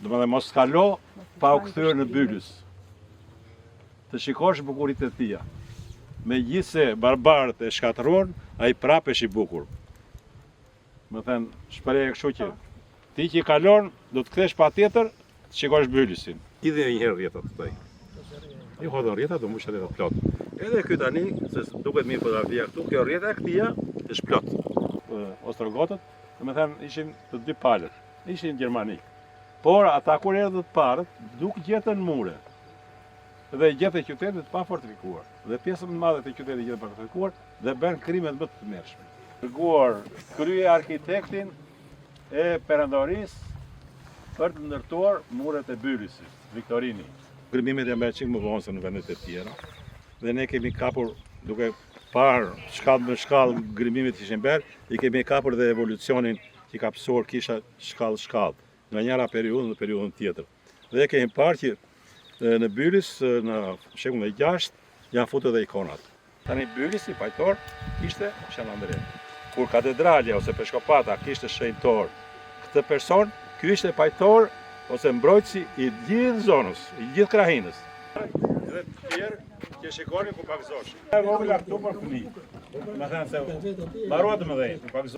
Domethënë mos kalo pa u kthyer në Bylys. Të shikosh bukuritë e tia. Megjithse barbarët e shkatërron, ai prapë është i bukur. Më thënë, shpreh kështu që ti që kalon, do të kthesh patjetër të shikosh Bylysin. Idhe një herë rrjetat këtej. I hodhën rrjetat, do mbush rrjetat plot. Edhe ky tani, se duket mirë fotografia këtu, kjo rrjeta e këtia është plot. Ostrogotët, domethënë ishin të dy palët, ishin në Gjermani. Por ata kur erdhën të parët, duk gjetën mure. Dhe gjetën qytetet pa fortifikuar. Dhe pjesën më madhe të qytetit gjetën pa fortifikuar dhe bën krimet më të tmerrshme. Dërguar krye arkitektin e perandorisë për të ndërtuar muret e Bylysit, Viktorini. Grimbimet janë bërë çik më vonë se në vendet e tjera. Dhe ne kemi kapur, duke parë shkallë me shkallë grimbimet që ishin bërë, i kemi kapur dhe evolucionin që ka pësuar kisha shkallë, nga njëra periudhë në periudhën tjetër. Dhe kemi parë që në Bylys, në shekullin e 6, janë futur dhe ikonat. Tani Bylysi pajtor ishte Shëndandre. Kur katedralja ose peshkopata kishte shenjtor këtë person, ky ishte pajtor ose mbrojtësi i gjithë zonës, i gjithë krahinës. Dhe të tjerë që shikonin ku pakzoshin. Vogla këtu për fëmijë. Më thënë se mbaruat më dhej,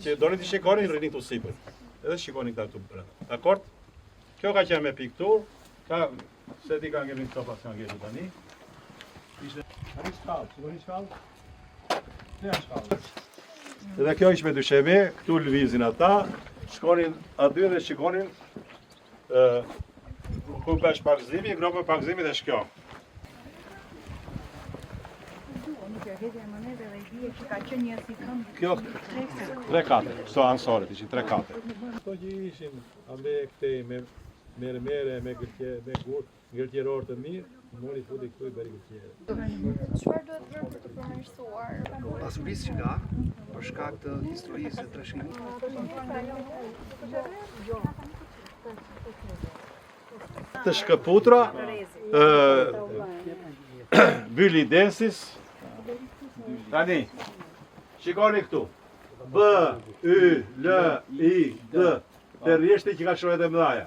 që doni të shikonin rrini këtu sipër. Edhe shikonin këta këtu brenda. Dakord? Kjo ka qenë me pikturë, ka se ti ka ngjerë një topa që ka ngjerë tani. Ishte tani shkallë, shikoni shkallë? Kjo janë shkallë. Edhe kjo ishte me dysheme, këtu lëvizin ata, shkonin aty dhe shikonin ku bësh pakzimi, gropa e pakzimit është kjo. Kjo 3 kate, këto ansoret ishin 3 kate. Këto që ishin ambe këtej me mere, me ngërtjeror të mirë, mori futi këtu i bëri ngërtjere. Çfarë duhet bërë për të përmirësuar? Pasurisë që ka, për shkak të historisë së trashëgimit. Të shkëputura, Bylidensis, tani, shikoni këtu, B, Y, L, I, D, të rjeshti që ka shohet e mëdhaja.